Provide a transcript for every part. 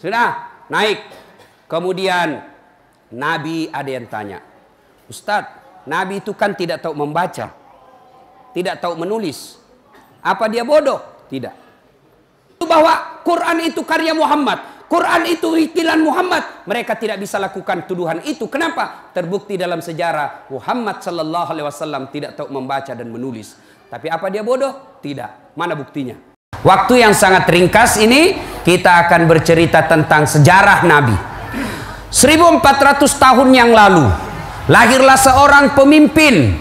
Sudah naik. Kemudian Nabi ada yang tanya, Ustadz, Nabi itu kan tidak tahu membaca, tidak tahu menulis. Apa dia bodoh? Tidak. Bahwa Quran itu karya Muhammad, Quran itu wikilan Muhammad, mereka tidak bisa lakukan tuduhan itu. Kenapa? Terbukti dalam sejarah Muhammad sallallahu alaihi wasallam tidak tahu membaca dan menulis. Tapi apa dia bodoh? Tidak. Mana buktinya? Waktu yang sangat ringkas ini kita akan bercerita tentang sejarah Nabi. 1400 tahun yang lalu lahirlah seorang pemimpin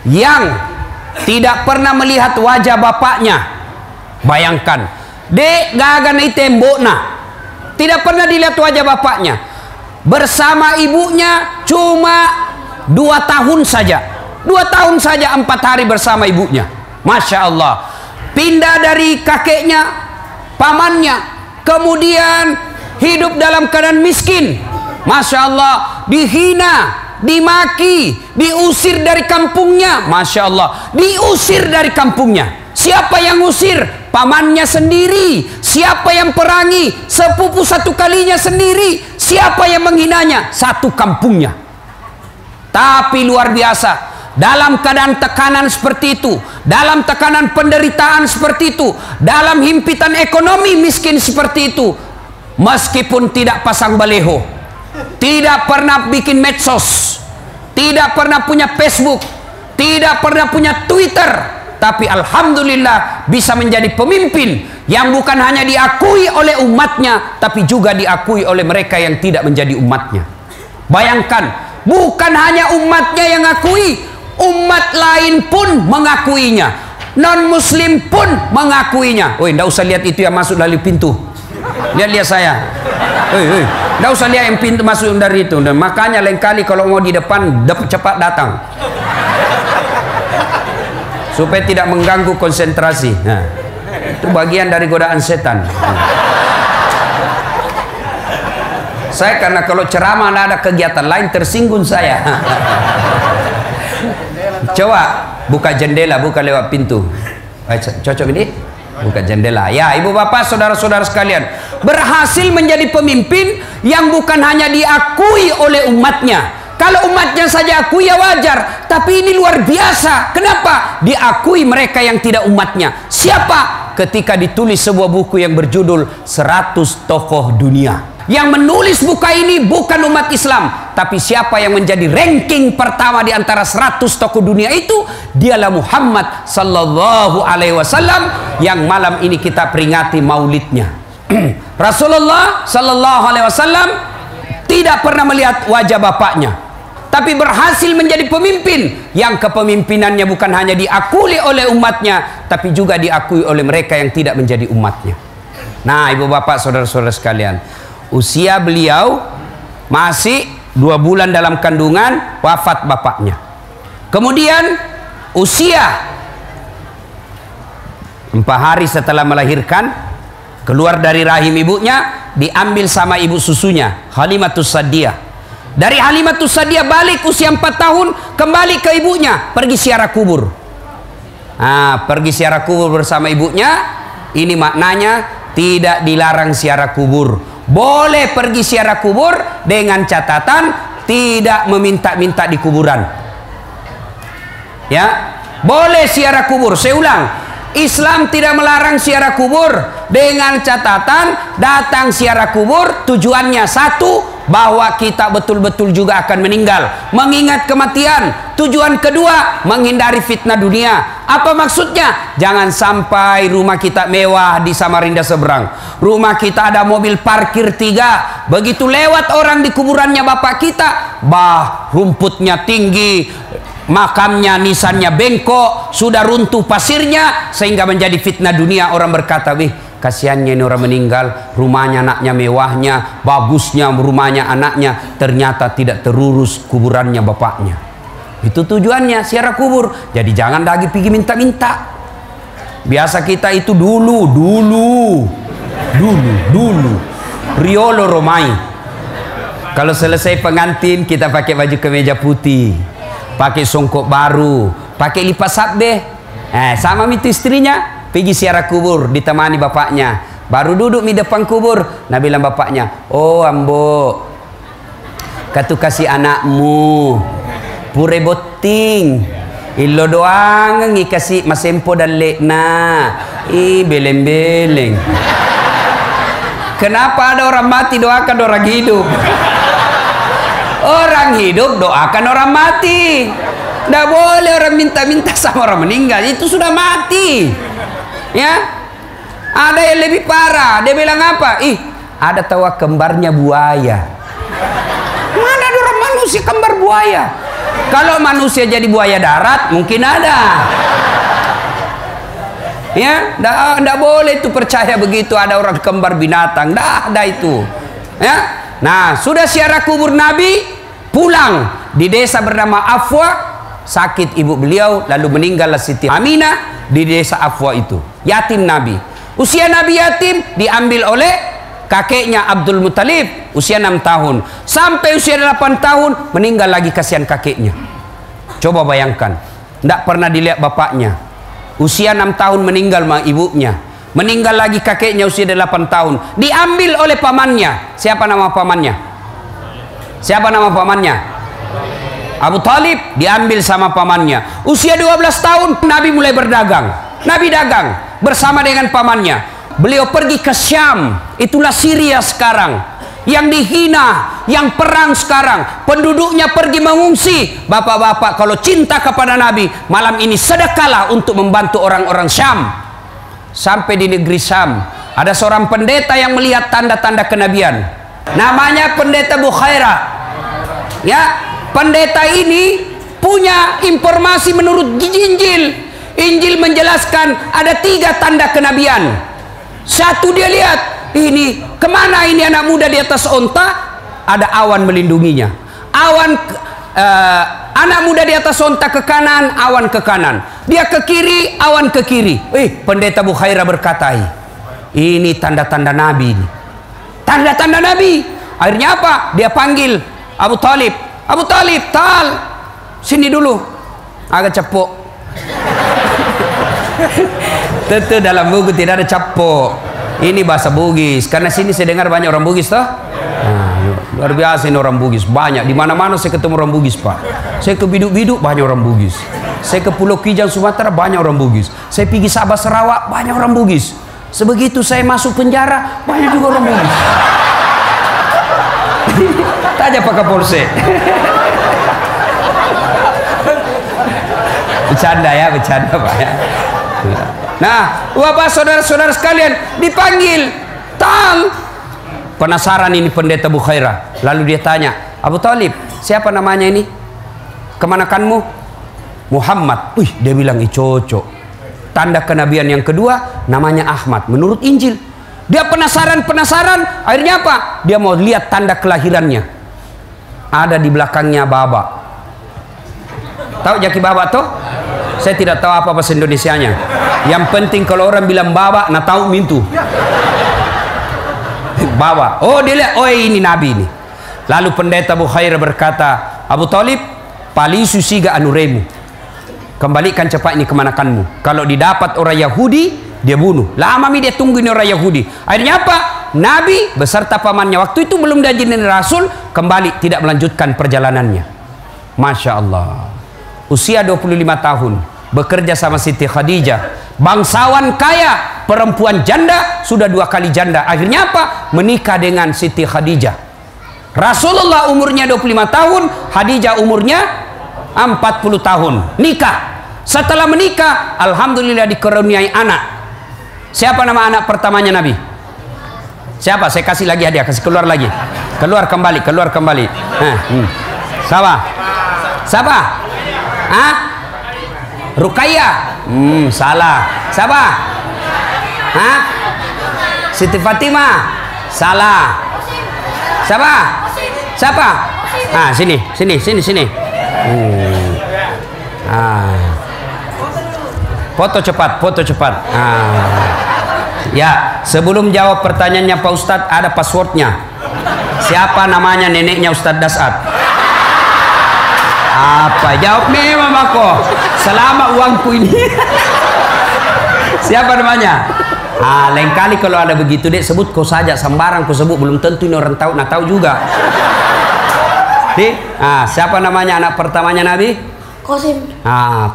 yang tidak pernah melihat wajah bapaknya. Bayangkan, dek gagan itembokna, tidak pernah dilihat wajah bapaknya. Bersama ibunya cuma 2 tahun saja. 2 tahun saja, 4 hari bersama ibunya. Masya Allah. Pindah dari kakeknya, pamannya, kemudian hidup dalam keadaan miskin. Masya Allah, dihina, dimaki, diusir dari kampungnya. Masya Allah, diusir dari kampungnya. Siapa yang usir? Pamannya sendiri. Siapa yang perangi? Sepupu satu kalinya sendiri. Siapa yang menghinanya? Satu kampungnya. Tapi luar biasa, dalam keadaan tekanan seperti itu, dalam tekanan penderitaan seperti itu, dalam himpitan ekonomi miskin seperti itu, meskipun tidak pasang baleho, tidak pernah bikin medsos, tidak pernah punya Facebook, tidak pernah punya Twitter, tapi alhamdulillah bisa menjadi pemimpin yang bukan hanya diakui oleh umatnya, tapi juga diakui oleh mereka yang tidak menjadi umatnya. Bayangkan, bukan hanya umatnya yang akui, umat lain pun mengakuinya, non muslim pun mengakuinya. Woi, ndak usah lihat itu yang masuk dari pintu, lihat saya. Woi, ndak usah lihat yang pintu masuk dari itu. Dan makanya lain kali kalau mau di depan cepat datang, supaya tidak mengganggu konsentrasi. Nah, itu bagian dari godaan setan. Saya karena kalau ceramah ada kegiatan lain tersinggung saya. Coba buka jendela, buka lewat pintu. Cocok ini? Buka jendela. Ya, ibu bapak, saudara-saudara sekalian, berhasil menjadi pemimpin yang bukan hanya diakui oleh umatnya. Kalau umatnya saja akui ya wajar, tapi ini luar biasa. Kenapa? Diakui mereka yang tidak umatnya. Siapa? Ketika ditulis sebuah buku yang berjudul 100 Tokoh Dunia. Yang menulis buku ini bukan umat Islam, tapi siapa yang menjadi ranking pertama di antara 100 tokoh dunia itu? Dialah Muhammad sallallahu alaihi wasallam yang malam ini kita peringati maulidnya. Rasulullah sallallahu alaihi wasallam tidak pernah melihat wajah bapaknya, tapi berhasil menjadi pemimpin yang kepemimpinannya bukan hanya diakui oleh umatnya, tapi juga diakui oleh mereka yang tidak menjadi umatnya. Nah, ibu bapak, saudara-saudara sekalian, usia beliau masih 2 bulan dalam kandungan, wafat bapaknya. Kemudian usia 4 hari setelah melahirkan, keluar dari rahim ibunya, diambil sama ibu susunya, Halimatus Sa'diyah. Dari Halimatus Sa'diyah balik usia 4 tahun, kembali ke ibunya, pergi ziarah kubur. Nah, pergi ziarah kubur bersama ibunya, ini maknanya tidak dilarang ziarah kubur. Boleh pergi ziarah kubur dengan catatan tidak meminta-minta di kuburan. Ya, boleh ziarah kubur. Saya ulang, Islam tidak melarang ziarah kubur dengan catatan datang ziarah kubur tujuannya satu, bahwa kita betul-betul juga akan meninggal, mengingat kematian. Tujuan kedua, menghindari fitnah dunia. Apa maksudnya? Jangan sampai rumah kita mewah di Samarinda seberang, rumah kita ada mobil parkir 3, begitu lewat orang di kuburannya bapak kita, rumputnya tinggi, makamnya nisannya bengkok, sudah runtuh pasirnya, sehingga menjadi fitnah dunia. Orang berkata, wih, kasihannya ini orang meninggal, rumahnya anaknya mewahnya, bagusnya rumahnya anaknya, ternyata tidak terurus kuburannya bapaknya. Itu tujuannya ziarah kubur. Jadi jangan lagi pergi minta-minta. Biasa kita itu dulu Riolo Romai, kalau selesai pengantin kita pakai baju kemeja putih, pakai songkok baru, pakai lipas sabbe. Sama itu istrinya pergi ziarah kubur ditemani bapaknya. Baru duduk di depan kubur. Nabi bilang bapaknya, oh ambo, katu kasih anakmu pure boting ilo doang ngi kasih masempo dan lekna beleng-beleng. Kenapa ada orang mati doakan orang hidup? Orang hidup doakan orang mati. Tidak boleh orang minta-minta sama orang meninggal, itu sudah mati. Ya, ada yang lebih parah. Dia bilang apa? Ada tawa kembarnya buaya. Mana ada orang manusia kembar buaya? Kalau manusia jadi buaya darat mungkin ada. Ya, tidak boleh itu percaya begitu ada orang kembar binatang. Dah ada itu. Ya, nah sudah ziarah kubur Nabi, pulang di desa bernama Afwa. Sakit ibu beliau, lalu meninggallah Siti Aminah di desa Afwa itu. Yatim Nabi. Usia Nabi yatim diambil oleh kakeknya Abdul Muttalib, usia 6 tahun. Sampai usia 8 tahun meninggal lagi, kasihan kakeknya. Coba bayangkan, tidak pernah dilihat bapaknya. Usia 6 tahun meninggal ibunya. Meninggal lagi kakeknya usia 8 tahun. Diambil oleh pamannya. Siapa nama pamannya? Siapa nama pamannya? Abu Talib, diambil sama pamannya. Usia 12 tahun Nabi mulai berdagang. Nabi dagang bersama dengan pamannya. Beliau pergi ke Syam, itulah Syria sekarang, yang dihina, yang perang sekarang. Penduduknya pergi mengungsi. Bapak-bapak kalau cinta kepada Nabi, malam ini sedekahlah untuk membantu orang-orang Syam. Sampai di negeri Syam ada seorang pendeta yang melihat tanda-tanda kenabian. Namanya pendeta Bukhaira. Ya, pendeta ini punya informasi menurut Injil. Injil menjelaskan ada 3 tanda kenabian. Satu, dia lihat, ini kemana ini anak muda di atas onta? Ada awan melindunginya. Awan anak muda di atas onta ke kanan, awan ke kanan. Dia ke kiri, awan ke kiri. Pendeta Bukhaira berkata, ini tanda-tanda Nabi ini. Tanda-tanda Nabi. Akhirnya apa? Dia panggil Abu Talib. Abu Talib, sini dulu. Agak cepuk. Tentu dalam buku tidak ada capok. Ini bahasa Bugis. Karena sini saya dengar banyak orang Bugis toh. Luar biasa ini orang Bugis. Banyak. Di mana-mana saya ketemu orang Bugis, Pak. Saya ke Biduk-Biduk banyak orang Bugis. Saya ke Pulau Kijang Sumatera banyak orang Bugis. Saya pergi Sabah Sarawak banyak orang Bugis. Sebegitu saya masuk penjara banyak juga orang Bugis. Tanya Pak Kapolsek. Bercanda ya, bercanda Pak ya. Nah, Bapak saudara-saudara sekalian, dipanggil. Penasaran ini pendeta Bukhaira. Lalu dia tanya, Abu Talib, siapa namanya ini? Kemanakanmu? Muhammad. Dia bilang, cocok. Tanda kenabian yang kedua, namanya Ahmad. Menurut Injil. Dia penasaran. Akhirnya apa? Dia mau lihat tanda kelahirannya. Ada di belakangnya Baba. Tahu Jaki Baba tuh? Saya tidak tahu apa bahasa Indonesianya. Yang penting kalau orang bilang Baba, nah tahu mintu. Baba. Oh dia lihat, oh ini Nabi ini. Lalu pendeta Bukhaira berkata, Abu Talib, palisu siga anuremu. Kembalikan cepat ini kemanakanmu. Kalau didapat orang Yahudi, dia bunuh. Lama dia tunggu ini orang Yahudi. Akhirnya apa? Nabi beserta pamannya, waktu itu belum jadi Rasul, kembali tidak melanjutkan perjalanannya. Masya Allah. Usia 25 tahun, bekerja sama Siti Khadijah, bangsawan kaya, perempuan janda, sudah 2 kali janda. Akhirnya apa? Menikah dengan Siti Khadijah. Rasulullah umurnya 25 tahun, Khadijah umurnya 40 tahun. Nikah. Setelah menikah, alhamdulillah dikaruniai anak. Siapa nama anak pertamanya Nabi? Siapa? Saya kasih lagi hadiah, kasih keluar lagi. Keluar kembali. Siapa? Ruqayyah. Salah. Siapa? Siti Fatimah. Salah. Siapa? Sini. Foto cepat. Ya, sebelum jawab pertanyaannya Pak Ustadz, ada passwordnya. Siapa namanya neneknya Ustadz Dasat? Apa? Jawab memang aku. Selama uangku ini. Siapa namanya? Lain kali kalau ada begitu dek, sebut kau saja, sembarang kau sebut, belum tentu ini orang tahu, nah tahu juga. Siapa namanya anak pertamanya Nabi? Qasim.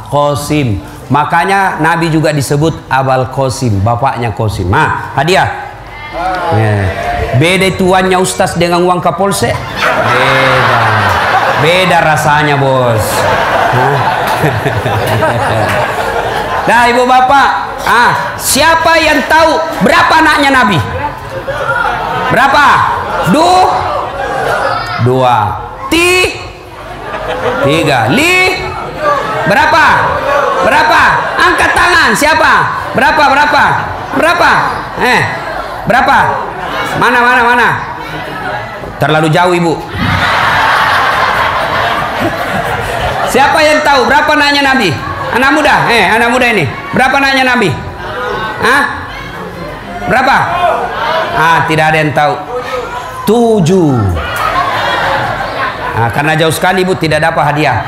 Qasim. Makanya Nabi juga disebut Abul Qasim, bapaknya Qasim. Hadiah. Beda tuannya Ustaz dengan uang Kapolsek. Beda rasanya, bos. Nah, ibu bapak, siapa yang tahu berapa anaknya Nabi? Berapa? Dua. Tiga. Berapa? Angkat tangan. Siapa? Berapa? Berapa? Mana? Terlalu jauh ibu. Siapa yang tahu berapa anaknya Nabi? Anak muda ini. Berapa anaknya Nabi? Berapa? Tidak ada yang tahu. 7. Karena jauh sekali ibu tidak dapat hadiah.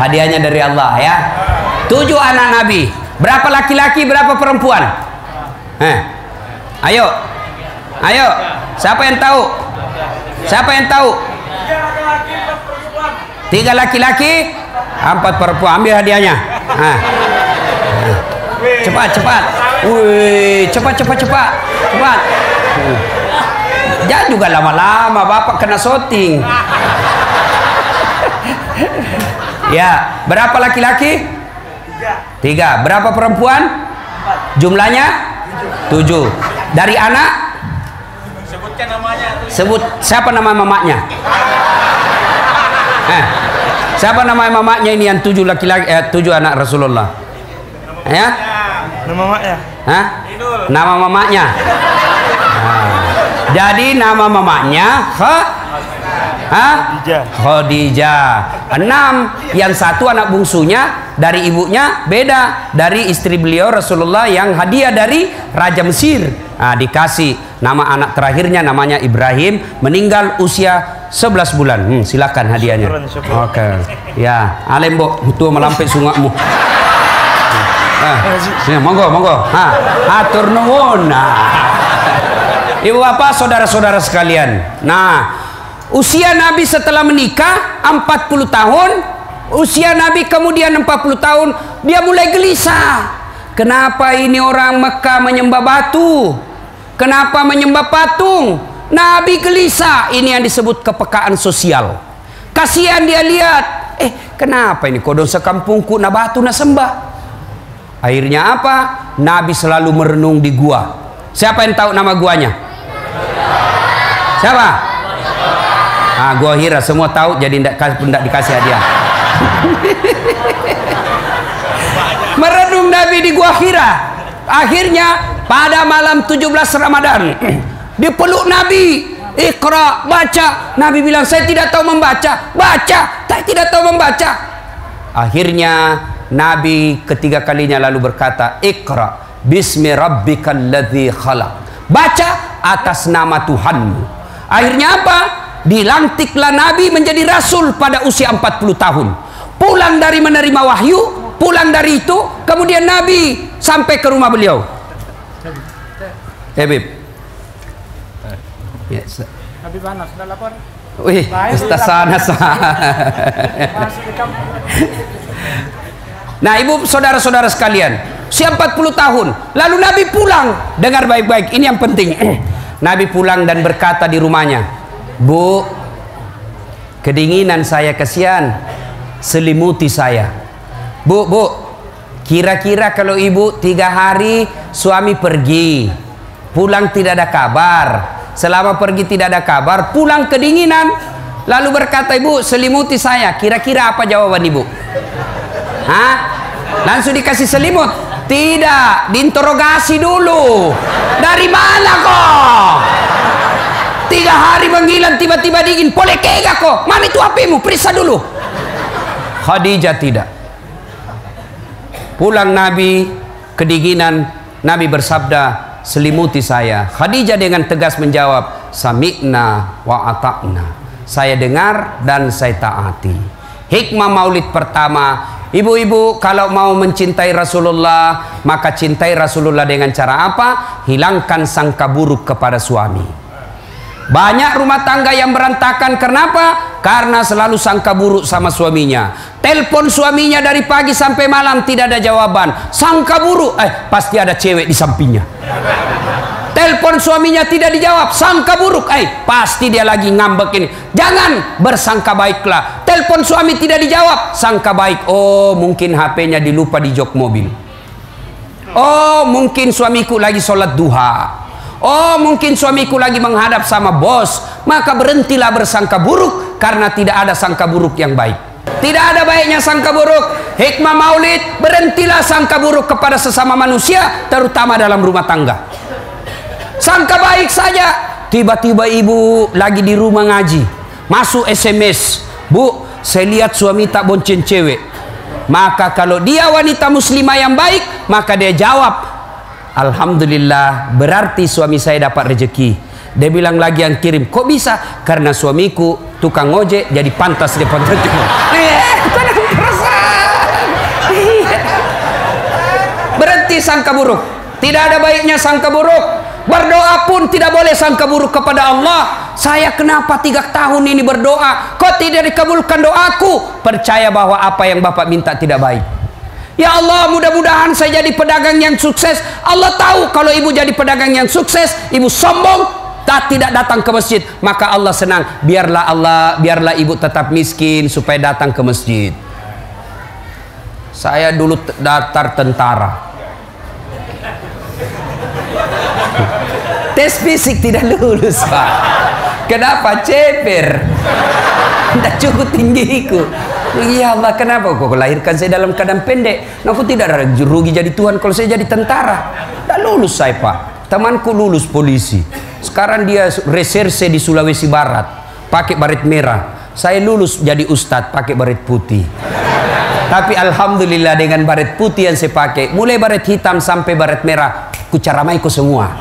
Hadiahnya dari Allah ya. 7 anak Nabi. Berapa laki-laki, berapa perempuan? Ayo. Siapa yang tahu? 3 laki-laki, 4 perempuan. Ambil hadiahnya. Cepat. Wih, cepat. Jangan juga lama-lama, bapak kena syuting. Ya, berapa laki-laki? 3. Berapa perempuan? 4. Jumlahnya 7. Dari anak? Sebutkan namanya. Sebut siapa nama mamanya? Siapa nama mamanya ini yang 7 laki-laki 7 anak Rasulullah? Ya? Nama mamanya? Nama mamanya. Jadi nama mamanya Khadijah. 6. Yang 1 anak bungsunya dari ibunya beda, dari istri beliau Rasulullah yang hadiah dari Raja Mesir. Dikasih nama anak terakhirnya namanya Ibrahim, meninggal usia 11 bulan. Silakan hadiahnya. Oke. Ya, alembok tua melampir sungakmu. Monggo. Hatur nuwun. Ibu bapak, saudara-saudara sekalian. Usia Nabi setelah menikah 40 tahun. Usia Nabi kemudian 40 tahun. Dia mulai gelisah. Kenapa ini orang Mekah menyembah batu? Kenapa menyembah patung? Nabi gelisah. Ini yang disebut kepekaan sosial. Kasihan dia lihat. Kenapa ini kodong sekampungku na batu na sembah? Akhirnya apa? Nabi selalu merenung di gua. Siapa yang tahu nama guanya? Siapa? Gua Hira, semua tahu, jadi tidak dikasih hadiah. Merenung Nabi di Gua Hira. Akhirnya pada malam 17 Ramadan dipeluk Nabi. Iqra, baca. Nabi bilang, saya tidak tahu membaca. Baca, saya tidak tahu membaca. Akhirnya Nabi ketiga kalinya lalu berkata, Iqra bismi rabbikal ladzi khalaq. Baca atas nama Tuhanmu. Akhirnya apa? Dilantiklah Nabi menjadi Rasul pada usia 40 tahun. Pulang dari menerima wahyu, pulang dari itu, kemudian Nabi sampai ke rumah beliau. Bib. Nabi panas, sudah lapor. Wih, Ustaz sana. Nah, ibu saudara-saudara sekalian, usia 40 tahun. Lalu Nabi pulang. Dengar baik-baik, ini yang penting. Nabi pulang dan berkata di rumahnya, Bu, kedinginan saya, kasihan, selimuti saya. Bu, kira-kira kalau ibu 3 hari suami pergi, pulang tidak ada kabar. Selama pergi tidak ada kabar, pulang kedinginan. Lalu berkata ibu, selimuti saya. Kira-kira apa jawaban ibu? Langsung dikasih selimut? Tidak, diinterogasi dulu. Dari mana kok? 3 hari menghilang, tiba-tiba dingin. Boleh kega kok? Mana itu HP-mu? Periksa dulu. Khadijah tidak. Pulang Nabi kedinginan, Nabi bersabda, selimuti saya. Khadijah dengan tegas menjawab, sami'na wa ata'na. Saya dengar dan saya taati. Hikmah maulid pertama, Ibu-ibu kalau mau mencintai Rasulullah, maka cintai Rasulullah dengan cara apa? Hilangkan sangka buruk kepada suami. Banyak rumah tangga yang berantakan, kenapa? Karena selalu sangka buruk sama suaminya. Telepon suaminya dari pagi sampai malam tidak ada jawaban. Sangka buruk, pasti ada cewek di sampingnya. Telepon suaminya tidak dijawab, sangka buruk, pasti dia lagi ngambek ini. Jangan, bersangka baiklah. Telepon suami tidak dijawab, sangka baik. Oh, mungkin HP-nya dilupa di jok mobil. Oh, mungkin suamiku lagi sholat duha. Oh, mungkin suamiku lagi menghadap sama bos. Maka berhentilah bersangka buruk, karena tidak ada sangka buruk yang baik. Tidak ada baiknya sangka buruk. Hikmah maulid, berhentilah sangka buruk kepada sesama manusia, terutama dalam rumah tangga. Sangka baik saja. Tiba-tiba ibu lagi di rumah ngaji, masuk SMS, Bu, saya lihat suami tak bonceng cewek. Maka kalau dia wanita muslimah yang baik, maka dia jawab, alhamdulillah, berarti suami saya dapat rezeki. Dia bilang lagi yang kirim, kok bisa? Karena suamiku tukang ojek, jadi pantas dia pantas. Berhenti sangka buruk. Tidak ada baiknya sangka buruk. Berdoa pun tidak boleh sangka buruk kepada Allah. Saya kenapa 3 tahun ini berdoa, kok tidak dikabulkan doaku? Percaya bahwa apa yang Bapak minta tidak baik. Ya Allah, mudah-mudahan saya jadi pedagang yang sukses. Allah tahu kalau ibu jadi pedagang yang sukses, ibu sombong, tidak datang ke masjid, maka Allah senang. Biarlah ibu tetap miskin supaya datang ke masjid. Saya dulu daftar tentara. Tes fisik tidak lulus, Pak. Kenapa? Ceper. Tidak cukup tinggiku. Ya Allah, kenapa kok lahirkan saya dalam keadaan pendek? Aku tidak ada rugi jadi Tuhan kalau saya jadi tentara. Tidak lulus saya, Pak. Temanku lulus polisi. Sekarang dia reserse di Sulawesi Barat, pakai baret merah. Saya lulus jadi ustadz, pakai baret putih. Tapi alhamdulillah dengan baret putih yang saya pakai, mulai baret hitam sampai baret merah, kucaramaiku semua.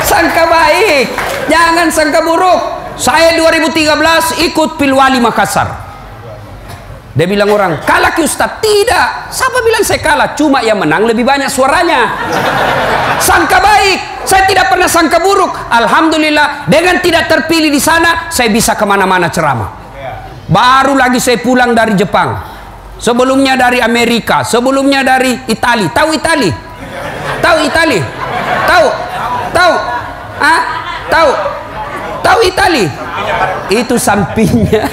Sangka baik, jangan sangka buruk. Saya 2013 ikut Pilwali Makassar. Dia bilang orang, kalah ki Ustaz? Tidak. Siapa bilang saya kalah? Cuma yang menang lebih banyak suaranya. Sangka baik, saya tidak pernah sangka buruk. Alhamdulillah, dengan tidak terpilih di sana, saya bisa kemana-mana ceramah. Baru lagi saya pulang dari Jepang. Sebelumnya dari Amerika, sebelumnya dari Itali. Tahu Itali? Tahu Itali? Tahu? Tahu? Ah? Tahu? Tahu Itali? Itu sampingnya.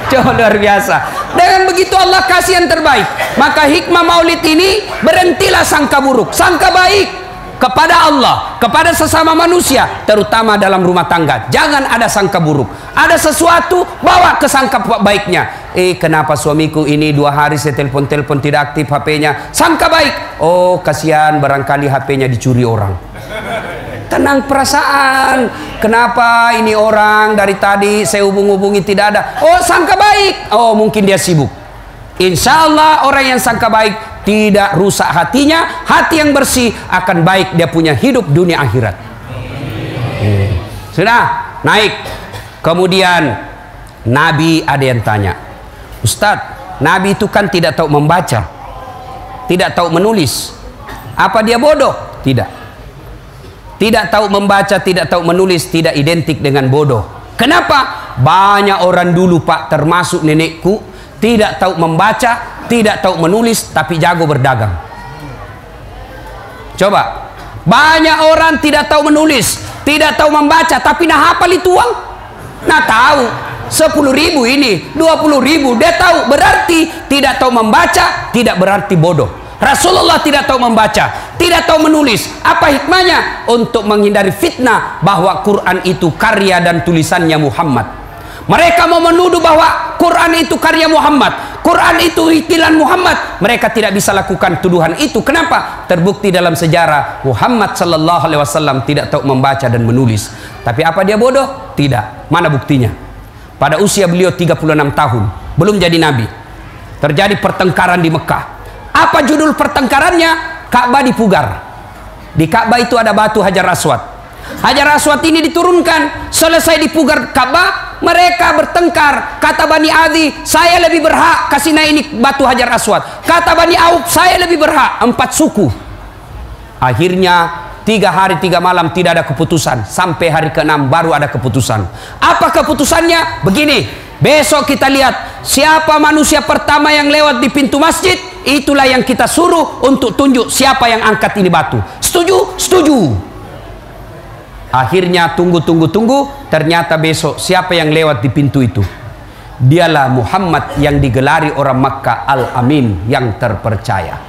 Coba luar biasa. Dengan begitu Allah kasih yang terbaik. Maka hikmah maulid ini, berhentilah sangka buruk, sangka baik kepada Allah, kepada sesama manusia, terutama dalam rumah tangga. Jangan ada sangka buruk. Ada sesuatu, bawa ke sangka baiknya. Kenapa suamiku ini 2 hari saya telepon-telepon tidak aktif HP-nya? Sangka baik. Oh, kasihan, barangkali HP-nya dicuri orang. Tenang perasaan. Kenapa ini orang dari tadi saya hubung-hubungi tidak ada? Oh, sangka baik. Oh, mungkin dia sibuk. Insya Allah orang yang sangka baik tidak rusak hatinya. Hati yang bersih akan baik, dia punya hidup dunia akhirat. Sudah naik. Kemudian Nabi ada yang tanya, Ustadz, Nabi itu kan tidak tahu membaca, tidak tahu menulis. Apa dia bodoh? Tidak. Tidak tahu membaca, tidak tahu menulis, tidak identik dengan bodoh. Kenapa? Banyak orang dulu, Pak, termasuk nenekku, tidak tahu membaca, tidak tahu menulis, tapi jago berdagang. Coba, banyak orang tidak tahu menulis, tidak tahu membaca, tapi nah hafal itu uang. Nah tahu 10.000 ini, 20.000, dia tahu. Berarti tidak tahu membaca tidak berarti bodoh. Rasulullah tidak tahu membaca, tidak tahu menulis. Apa hikmahnya? Untuk menghindari fitnah bahwa Quran itu karya dan tulisannya Muhammad. Mereka mau menuduh bahwa Quran itu karya Muhammad, Quran itu itilan Muhammad. Mereka tidak bisa lakukan tuduhan itu. Kenapa? Terbukti dalam sejarah Muhammad sallallahu alaihi wasallam tidak tahu membaca dan menulis. Tapi apa dia bodoh? Tidak. Mana buktinya? Pada usia beliau 36 tahun, belum jadi nabi, terjadi pertengkaran di Mekah. Apa judul pertengkarannya? Ka'bah dipugar. Di Ka'bah itu ada batu Hajar Aswad. Hajar Aswad ini diturunkan. Selesai dipugar Ka'bah, mereka bertengkar. Kata Bani Adi, saya lebih berhak kasih naik ini batu Hajar Aswad. Kata Bani Auf, saya lebih berhak. 4 suku. Akhirnya 3 hari 3 malam tidak ada keputusan. Sampai hari ke-6 baru ada keputusan. Apa keputusannya? Begini, besok kita lihat siapa manusia pertama yang lewat di pintu masjid, itulah yang kita suruh untuk tunjuk siapa yang angkat ini batu. Setuju? Setuju. Akhirnya tunggu, ternyata besok siapa yang lewat di pintu itu? Dialah Muhammad yang digelari orang Makkah Al-Amin, yang terpercaya.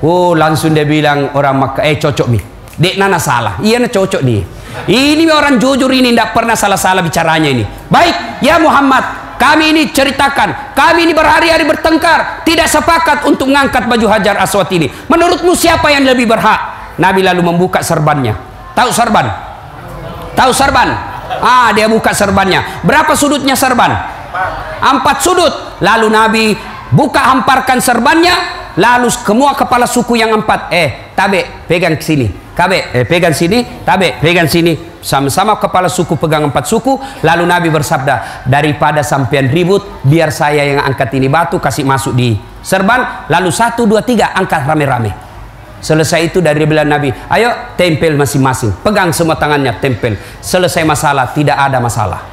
Oh, langsung dia bilang orang Makkah, cocok nih, dek nana salah, iya na cocok nih, ini orang jujur ini, tidak pernah salah-salah bicaranya ini. Baik ya Muhammad, kami ini ceritakan, kami ini berhari-hari bertengkar, tidak sepakat untuk mengangkat baju Hajar Aswad ini. Menurutmu siapa yang lebih berhak? Nabi lalu membuka serbannya. Tahu serban? Tahu serban? Dia buka serbannya. Berapa sudutnya serban? 4 sudut. Lalu Nabi buka, hamparkan serbannya. Lalu semua kepala suku yang 4, Tabe pegang sini, Kabe pegang sini, Tabe pegang sini. Sama-sama kepala suku pegang 4 suku. Lalu Nabi bersabda, daripada sampean ribut, biar saya yang angkat ini batu, kasih masuk di serban. Lalu 1, 2, 3 angkat rame-rame. Selesai itu dari bilang Nabi, ayo tempel masing-masing, pegang semua tangannya, tempel. Selesai masalah, tidak ada masalah.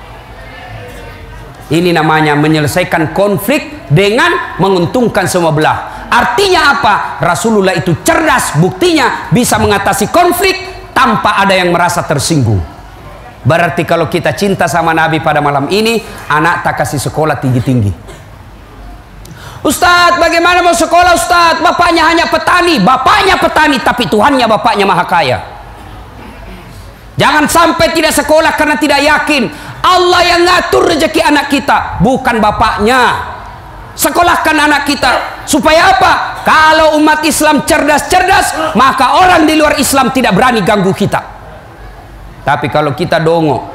Ini namanya menyelesaikan konflik dengan menguntungkan semua belah. Artinya apa? Rasulullah itu cerdas, buktinya bisa mengatasi konflik tanpa ada yang merasa tersinggung. Berarti kalau kita cinta sama Nabi pada malam ini, anak tak kasih sekolah tinggi-tinggi. Ustadz, bagaimana mau sekolah Ustadz? Bapaknya hanya petani. Bapaknya petani, tapi Tuhannya bapaknya maha kaya. Jangan sampai tidak sekolah karena tidak yakin. Allah yang ngatur rezeki anak kita, bukan bapaknya. Sekolahkan anak kita. Supaya apa? Kalau umat Islam cerdas-cerdas, maka orang di luar Islam tidak berani ganggu kita. Tapi kalau kita dongo,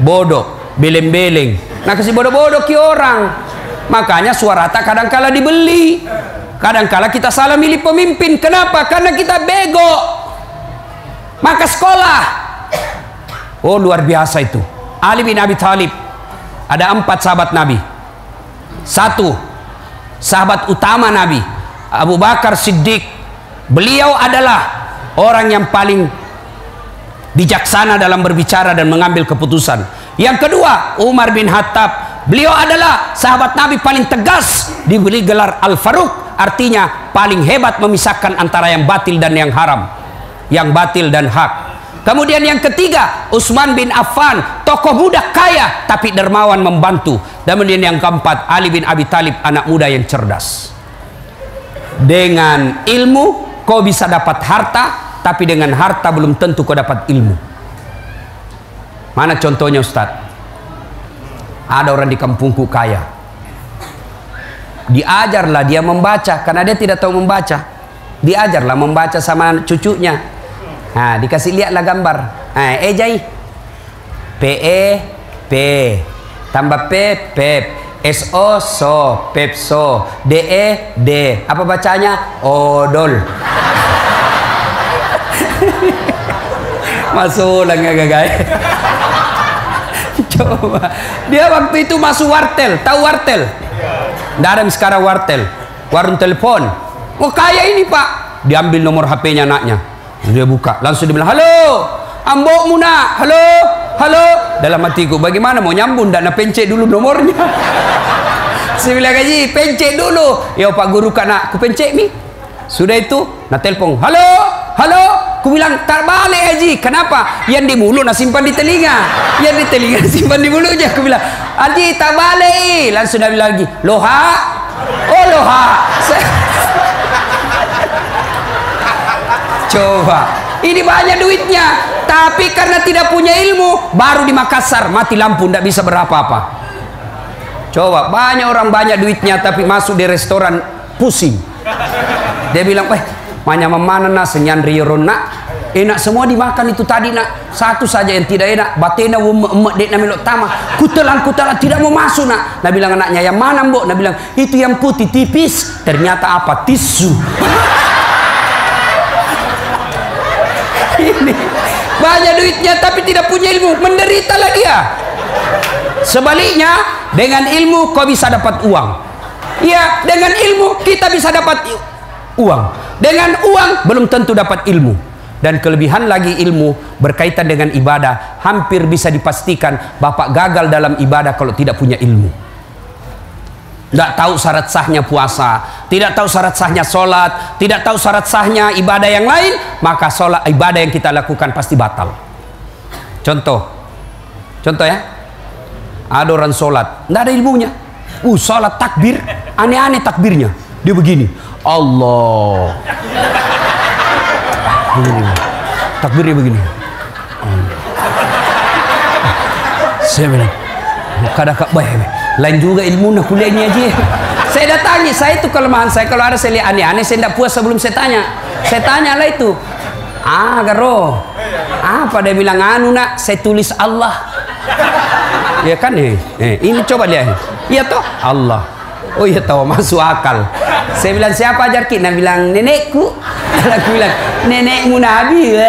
bodoh, beleng-beleng, nah kasih bodoh-bodoh ke orang. Makanya suara tak kadangkala dibeli, kadangkala kita salah milih pemimpin. Kenapa? Karena kita bego. Maka sekolah. Oh, luar biasa itu. Ali bin Abi Thalib, ada 4 sahabat Nabi. 1, sahabat utama Nabi, Abu Bakar Siddiq. Beliau adalah orang yang paling bijaksana dalam berbicara dan mengambil keputusan. Yang kedua, Umar bin Khattab. Beliau adalah sahabat Nabi paling tegas, diberi gelar Al-Faruq, artinya paling hebat memisahkan antara yang batil dan yang haram, yang batil dan hak. Kemudian yang ketiga, Utsman bin Affan, tokoh muda kaya tapi dermawan membantu. Kemudian yang keempat, Ali bin Abi Thalib, anak muda yang cerdas. Dengan ilmu kau bisa dapat harta, tapi dengan harta belum tentu kau dapat ilmu. Mana contohnya Ustadz? Ada orang di kampungku kaya, diajarlah dia membaca karena dia tidak tahu membaca. Diajarlah membaca sama cucunya. Nah, dikasih lihatlah gambar. Jai, P tambah P SO so Pepso, D apa bacanya? Odol. Masuk lah guys. Coba dia waktu itu masuk wartel, tahu wartel? Nggak ada sekarang wartel, warung telepon. Oh kaya ini pak, diambil nomor HP-nya anaknya, dia buka, langsung dia bilang halo, ambok muna, halo, halo. Dalam hatiku, bagaimana mau nyambung? Nggak pencet dulu nomornya. Saya bilang gaji, pencet dulu. Ya pak guru nak, ku pencet mi. Sudah itu, nak telepon, halo, halo. Ku bilang tak balik Haji. Kenapa? Yang di mulut nak simpan di telinga, yang di telinga simpan di mulutnya. Aku bilang Haji tak balik. Langsung dia bilang lagi loha. Oh loha. Coba ini banyak duitnya, tapi karena tidak punya ilmu, baru di Makassar mati lampu, tidak bisa berapa-apa. Coba banyak orang banyak duitnya, tapi masuk di restoran pusing. Dia bilang mana senyan riron nak, enak semua dimakan itu tadi nak, satu saja yang tidak enak, batena emak dek nak melok tama, kutelan tidak mau masuk nak. Nah bilang anaknya yang mana mbok? Nah bilang itu yang putih tipis, ternyata apa? Tisu. Ini banyak duitnya tapi tidak punya ilmu, menderita lagi ya. Sebaliknya, dengan ilmu kau bisa dapat uang. Ya, dengan ilmu kita bisa dapat uang. Dengan uang belum tentu dapat ilmu. Dan kelebihan lagi ilmu berkaitan dengan ibadah, hampir bisa dipastikan Bapak gagal dalam ibadah kalau tidak punya ilmu. Tidak tahu syarat sahnya puasa, tidak tahu syarat sahnya sholat, tidak tahu syarat sahnya ibadah yang lain, maka sholat ibadah yang kita lakukan pasti batal. Contoh ya, ada orang sholat, tidak ada ilmunya, sholat takbir, aneh-aneh takbirnya, dia begini, Allah, begini, takbirnya begini, saya bilang, kadang-kadang baik. Lain juga ilmu nak kuliah ini aja. Saya datangi, saya itu kelemahan saya. Kalau ada saya lihat aneh-aneh, saya tidak puas sebelum saya tanya. Saya tanya lah itu. Garo. Apa dia bilang anu nak? Saya tulis Allah. Ya kan ini coba lihat. Iya toh Allah. Oh iya tahu masuk akal. Saya bilang siapa ajar kita? Dia bilang nenekku. Aku bilang nenekmu Nabi.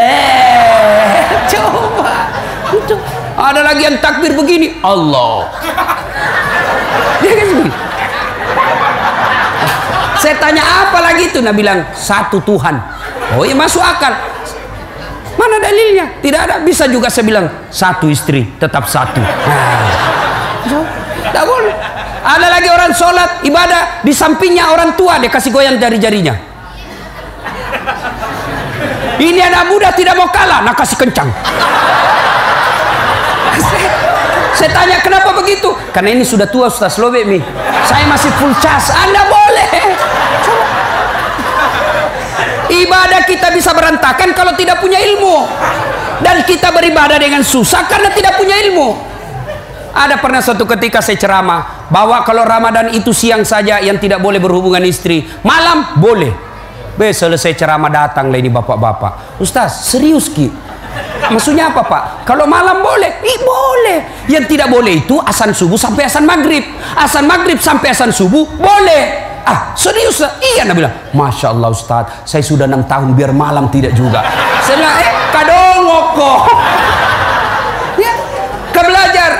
Coba. Itu. Ada lagi yang takbir begini. Allah. Dia kan begini. Saya tanya apa lagi itu? Nah bilang satu Tuhan. Oh ya masuk akal. Mana dalilnya? Tidak ada. Bisa juga saya bilang satu istri tetap satu. Tidak boleh. Ada lagi orang sholat ibadah di sampingnya orang tua, dia kasih goyang jari-jarinya. Ini anak muda tidak mau kalah, nak kasih kencang. Saya tanya kenapa begitu? Karena ini sudah tua Ustaz Lobek nih. Saya masih full cas. Anda boleh. Ibadah kita bisa berantakan kalau tidak punya ilmu. Dan kita beribadah dengan susah karena tidak punya ilmu. Ada pernah suatu ketika saya ceramah bahwa kalau Ramadan itu siang saja yang tidak boleh berhubungan istri, malam boleh. Selesai ceramah datang lah ini bapak-bapak. Ustaz serius Ki? Maksudnya apa Pak? Kalau malam boleh? Boleh. Yang tidak boleh itu azan subuh sampai azan maghrib. Azan maghrib sampai azan subuh boleh. Serius? Iya, Nabi bilang. Masya Allah Ustaz, saya sudah 6 tahun biar malam tidak juga. Saya bilang, kadongok kok. Ya, kebelajar.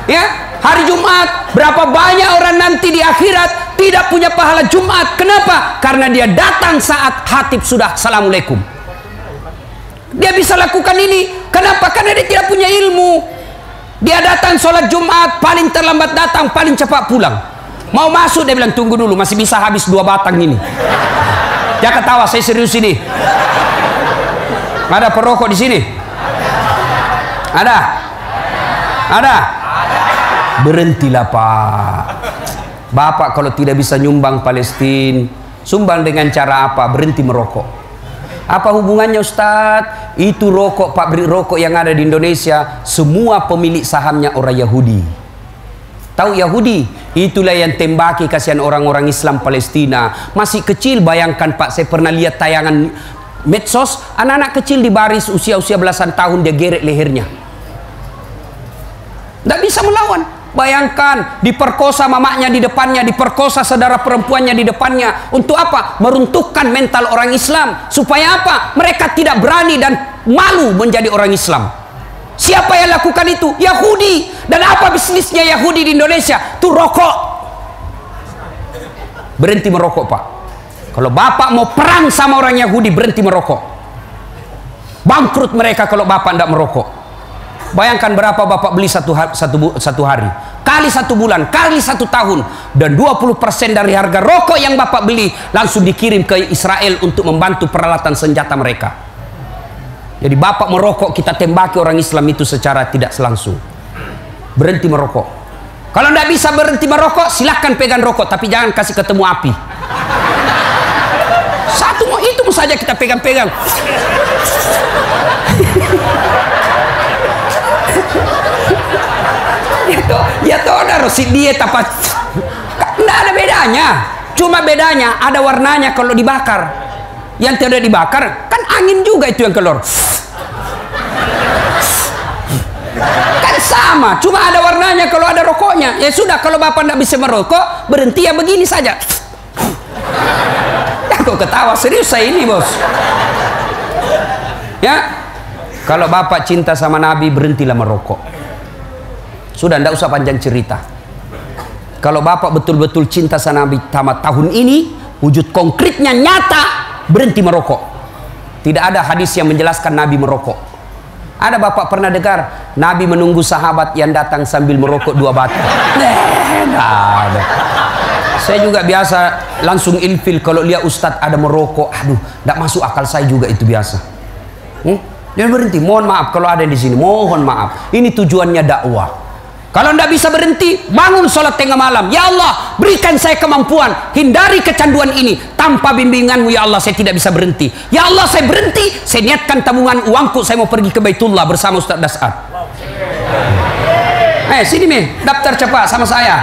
Ya, hari Jumat berapa banyak orang nanti di akhirat tidak punya pahala Jumat. Kenapa? Karena dia datang saat khatib sudah Assalamualaikum. Dia bisa lakukan ini. Kenapa? Karena dia tidak punya ilmu. Dia datang sholat Jumat, paling terlambat datang, paling cepat pulang. Mau masuk, dia bilang tunggu dulu, masih bisa habis 2 batang ini. Jangan ketawa, saya serius ini. Ada perokok di sini? Ada? Ada? Berhentilah Pak. Bapak kalau tidak bisa nyumbang Palestina, sumbang dengan cara apa? Berhenti merokok. Apa hubungannya Ustadz? Itu rokok, pabrik rokok yang ada di Indonesia, semua pemilik sahamnya orang Yahudi. Tahu Yahudi? Itulah yang tembaki kasihan orang-orang Islam Palestina. Masih kecil, bayangkan Pak, saya pernah lihat tayangan medsos, anak-anak kecil di baris usia-usia belasan tahun dia geret lehernya. Tidak bisa melawan. Bayangkan, diperkosa mamanya di depannya, diperkosa saudara perempuannya di depannya. Untuk apa? Meruntuhkan mental orang Islam. Supaya apa? Mereka tidak berani dan malu menjadi orang Islam. Siapa yang lakukan itu? Yahudi. Dan apa bisnisnya Yahudi di Indonesia? Itu rokok. Berhenti merokok Pak. Kalau Bapak mau perang sama orang Yahudi, berhenti merokok. Bangkrut mereka kalau Bapak tidak merokok. Bayangkan berapa Bapak beli satu hari, kali 1 bulan, kali 1 tahun, dan 20% dari harga rokok yang Bapak beli langsung dikirim ke Israel untuk membantu peralatan senjata mereka. Jadi Bapak merokok, kita tembaki orang Islam itu secara tidak langsung. Berhenti merokok. Kalau tidak bisa berhenti merokok, silahkan pegang rokok, tapi jangan kasih ketemu api. Satu itu saja kita pegang-pegang. Ya toh ada rosi diet apa? Tidak ada bedanya. Cuma bedanya ada warnanya kalau dibakar. Yang tidak dibakar kan angin juga itu yang keluar. Kan sama, cuma ada warnanya kalau ada rokoknya. Ya sudah, kalau Bapak tidak bisa merokok, berhenti ya begini saja. Ya kok ketawa, serius saya ini bos. Ya, Kalau bapak cinta sama Nabi, berhentilah merokok. Sudah, tidak usah panjang cerita. Kalau bapak betul-betul cinta sama Nabi tamat tahun ini, wujud konkretnya nyata, berhenti merokok. Tidak ada hadis yang menjelaskan Nabi merokok. Ada bapak pernah dengar Nabi menunggu sahabat yang datang sambil merokok 2 batang? Tidak ada. Saya juga biasa langsung ilfil kalau lihat ustadz ada merokok. Aduh, tidak masuk akal saya juga itu biasa. Dia berhenti. Mohon maaf kalau ada di sini. Mohon maaf. Ini tujuannya dakwah. Kalau tidak bisa berhenti, bangun sholat tengah malam. Ya Allah, berikan saya kemampuan. Hindari kecanduan ini. Tanpa bimbinganmu ya Allah, saya tidak bisa berhenti. Ya Allah, saya berhenti. Saya niatkan tabungan uangku. Saya mau pergi ke Baitullah bersama Ustaz Das'ad. Sini nih, daftar cepat sama saya.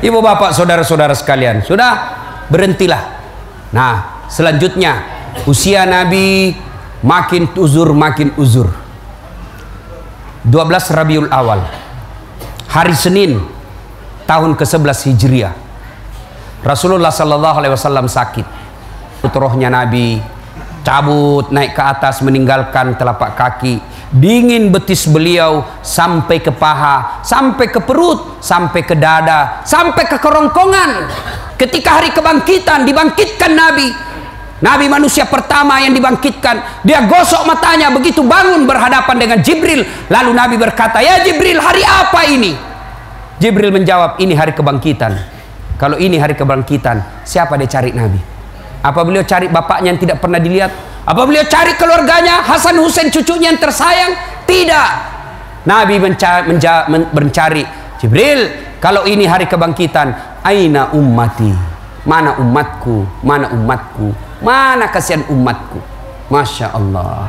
Ibu bapak, saudara-saudara sekalian, sudah, berhentilah. Nah, selanjutnya, usia Nabi makin uzur. 12 Rabiul Awal, hari Senin, tahun ke-11 Hijriah. Rasulullah SAW sakit. Rohnya Nabi cabut naik ke atas meninggalkan telapak kaki. Dingin betis beliau sampai ke paha, sampai ke perut, sampai ke dada, sampai ke kerongkongan. Ketika hari kebangkitan, dibangkitkan Nabi. Nabi manusia pertama yang dibangkitkan. Dia gosok matanya, begitu bangun berhadapan dengan Jibril. Lalu Nabi berkata, "Ya Jibril, hari apa ini?" Jibril menjawab, "Ini hari kebangkitan." Kalau ini hari kebangkitan, siapa dia cari Nabi? Apa beliau cari bapaknya yang tidak pernah dilihat? Apa beliau cari keluarganya, Hasan Husain cucunya yang tersayang? Tidak. Nabi mencari Jibril, kalau ini hari kebangkitan, aina ummati? Mana umatku? Mana umatku? Mana kasihan umatku? Masya Allah.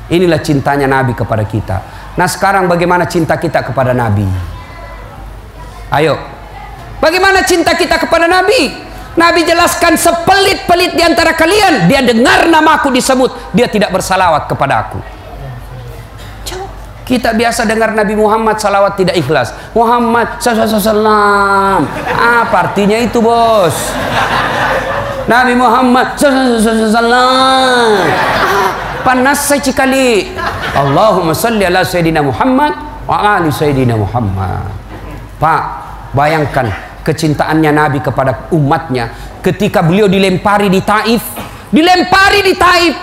Inilah cintanya Nabi kepada kita. Nah sekarang bagaimana cinta kita kepada Nabi? Ayo, bagaimana cinta kita kepada Nabi? Nabi jelaskan, sepelit-pelit di antara kalian, dia dengar namaku disebut, dia tidak bersalawat kepada aku. Kita biasa dengar Nabi Muhammad salawat tidak ikhlas. Muhammad sallallahu. Apa artinya itu, bos? Nabi Muhammad sallallahu. Panas saya cikali. Allahumma salli ala Sayyidina Muhammad wa ali Sayyidina Muhammad. Pak, bayangkan kecintaannya Nabi kepada umatnya ketika beliau dilempari di Taif.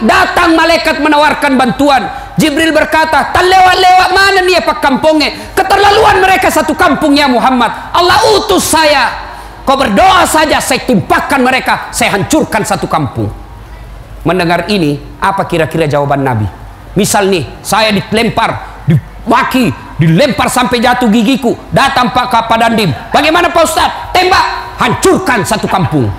Datang malaikat menawarkan bantuan. Jibril berkata, "Tak lewat-lewat mana nih pak kampungnya? Keterlaluan mereka satu kampung ya Muhammad. Allah utus saya. Kau berdoa saja, saya timpakan mereka, saya hancurkan satu kampung." Mendengar ini, apa kira-kira jawaban Nabi? Misal nih, saya dilempar, dimaki, dilempar sampai jatuh gigiku. Datang Pak Kapadandim. Bagaimana Pak Ustaz? Tembak, hancurkan satu kampung.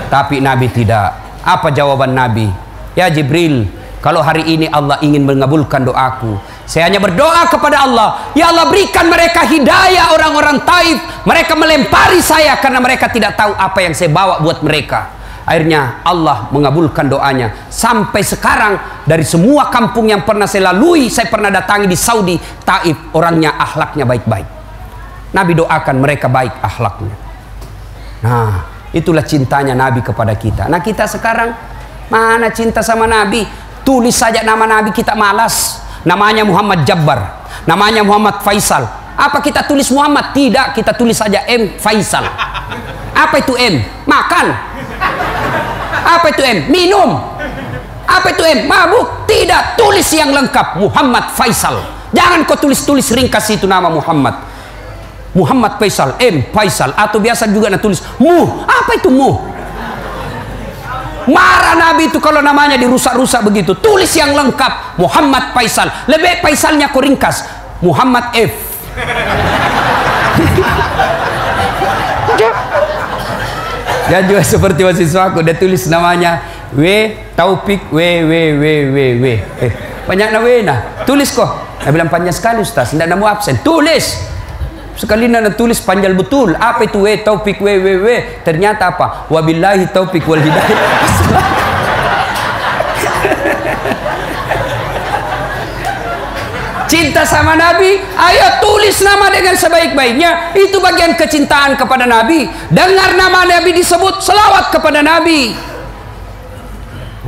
Tapi Nabi tidak. Apa jawaban Nabi? Ya Jibril, kalau hari ini Allah ingin mengabulkan doaku, saya hanya berdoa kepada Allah, ya Allah berikan mereka hidayah orang-orang Taif. Mereka melempari saya karena mereka tidak tahu apa yang saya bawa buat mereka. Akhirnya Allah mengabulkan doanya. Sampai sekarang dari semua kampung yang pernah saya lalui, saya pernah datangi di Saudi, Taif, orangnya akhlaknya baik-baik. Nabi doakan mereka baik akhlaknya. Nah, itulah cintanya Nabi kepada kita. Nah kita sekarang mana cinta sama Nabi? Tulis saja nama Nabi kita malas. Namanya Muhammad Jabbar, namanya Muhammad Faisal. Apa kita tulis Muhammad? Tidak, kita tulis saja M Faisal. Apa itu M? Makan. Apa itu M? Minum. Apa itu M? Mabuk. Tidak, tulis yang lengkap, Muhammad Faisal. Jangan kau tulis-tulis ringkas itu nama Muhammad. Muhammad Faisal, M Faisal, atau biasa juga tulis Mu. Apa itu Mu? Marah Nabi itu kalau namanya dirusak-rusak begitu. Tulis yang lengkap, Muhammad Faisal. Lebih Faisalnya kau ringkas, Muhammad F. Dan juga seperti mahasiswaku, dia tulis namanya W Taufik W. Banyak W nah. Tulis kok. Dia bilang panjang sekali Ustaz, tidak nemu absen. Tulis. Sekali nak tulis panjang betul. Apa itu W Taufik W. Ternyata apa? Wabillahi taufik wal hidayah. Cinta sama Nabi, ayo tulis nama dengan sebaik-baiknya. Itu bagian kecintaan kepada Nabi. Dengar nama Nabi disebut, selawat kepada Nabi.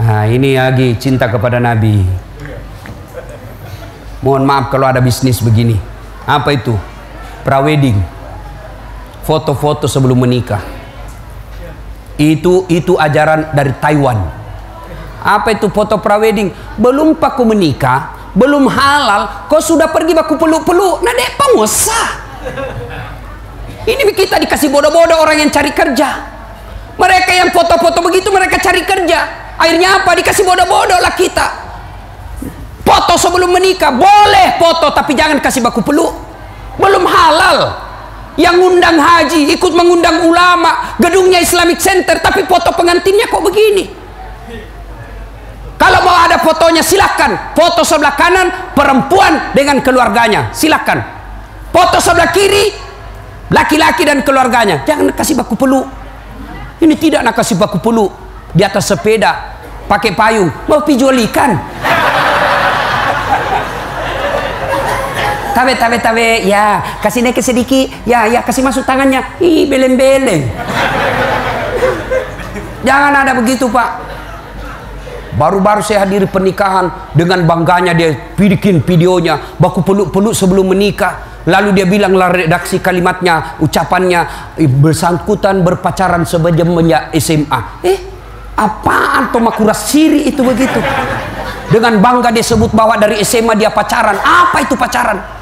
Nah, ini lagi cinta kepada Nabi. Mohon maaf kalau ada bisnis begini. Apa itu? Prawedding. Foto-foto sebelum menikah. Itu ajaran dari Taiwan. Apa itu foto prawedding? Belum paku menikah, belum halal, kau sudah pergi baku peluk-peluk. Nah, dek pengusaha. Ini kita dikasih bodoh-bodoh orang yang cari kerja. Mereka yang foto-foto begitu mereka cari kerja. Akhirnya apa? Dikasih bodoh-bodoh lah kita. Foto sebelum menikah boleh foto, tapi jangan kasih baku peluk. Belum halal. Yang ngundang haji, ikut mengundang ulama, gedungnya Islamic Center, tapi foto pengantinnya kok begini. Kalau mau ada fotonya silakan. Foto sebelah kanan perempuan dengan keluarganya, silakan. Foto sebelah kiri laki-laki dan keluarganya. Jangan kasih baku peluk. Ini tidak nak kasih baku peluk. Di atas sepeda pakai payung mau pijual ikan. Tabe ya, kasih naik sedikit ya, kasih masuk tangannya. Ih, beleng-beleng. Jangan ada begitu, Pak. Baru-baru saya hadiri pernikahan, dengan bangganya dia bikin videonya baku peluk-peluk sebelum menikah. Lalu dia bilang redaksi kalimatnya, ucapannya, bersangkutan berpacaran semenjak SMA. Apaan tomakura siri itu begitu? Dengan bangga dia sebut bahwa dari SMA dia pacaran. Apa itu pacaran?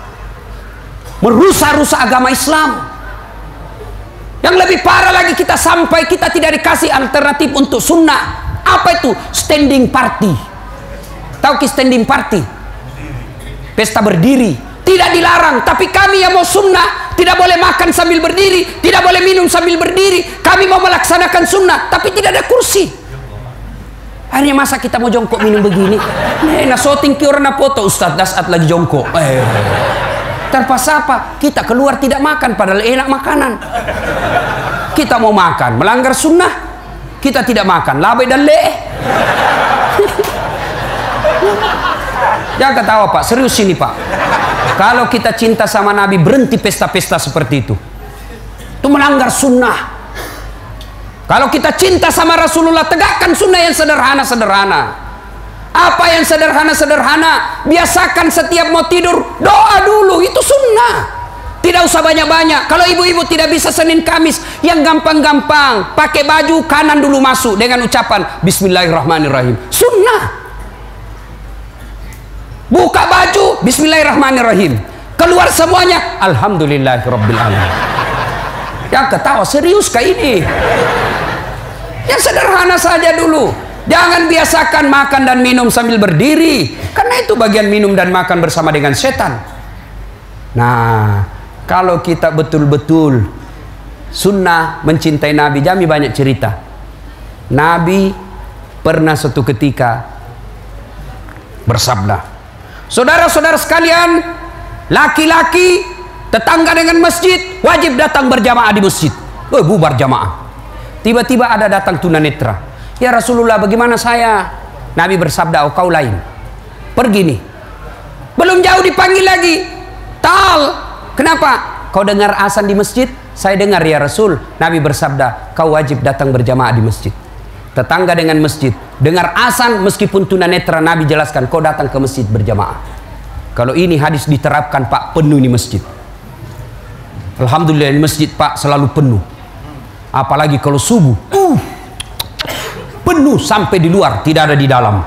Merusak-rusak agama Islam. Yang lebih parah lagi, kita sampai kita tidak dikasih alternatif untuk sunnah. Apa itu? Standing party. Tahu ki standing party? Pesta berdiri. Tidak dilarang, tapi kami yang mau sunnah tidak boleh makan sambil berdiri, tidak boleh minum sambil berdiri. Kami mau melaksanakan sunnah, tapi tidak ada kursi. Akhirnya masa kita mau jongkok minum begini? Nah, syuting kiorna foto Ustadz Dasat lagi jongkok. Terpaksa apa? Kita keluar tidak makan, padahal enak makanan. Kita mau makan, melanggar sunnah, kita tidak makan, labai dan leeh. Jangan ketawa, Pak, serius ini, Pak. Kalau kita cinta sama Nabi, berhenti pesta-pesta seperti itu. Itu melanggar sunnah. Kalau kita cinta sama Rasulullah, tegakkan sunnah yang sederhana-sederhana. Apa yang sederhana-sederhana? Biasakan setiap mau tidur, doa dulu, itu sunnah. Tidak usah banyak-banyak. Kalau ibu-ibu tidak bisa Senin Kamis, yang gampang-gampang, pakai baju kanan dulu masuk dengan ucapan Bismillahirrahmanirrahim. Sunnah. Buka baju, Bismillahirrahmanirrahim. Keluar semuanya, Alhamdulillahirrabbilalamin. Yang ketawa, serius kayak ini? Yang sederhana saja dulu. Jangan biasakan makan dan minum sambil berdiri, karena itu bagian minum dan makan bersama dengan setan. Nah, kalau kita betul-betul sunnah mencintai Nabi, Jami banyak cerita. Nabi pernah suatu ketika bersabda, saudara-saudara sekalian, laki-laki tetangga dengan masjid wajib datang berjamaah di masjid. Bubar jamaah. Tiba-tiba ada datang tunanetra. Ya Rasulullah, bagaimana saya? Nabi bersabda, oh kau lain. Pergi nih. Belum jauh dipanggil lagi. Tal. Kenapa? Kau dengar azan di masjid? Saya dengar ya Rasul. Nabi bersabda, kau wajib datang berjamaah di masjid. Tetangga dengan masjid dengar azan meskipun tunanetra, Nabi jelaskan, kau datang ke masjid berjamaah. Kalau ini hadis diterapkan, Pak, penuh di masjid. Alhamdulillah di masjid, Pak, selalu penuh. Apalagi kalau subuh. Penuh sampai di luar, tidak ada di dalam.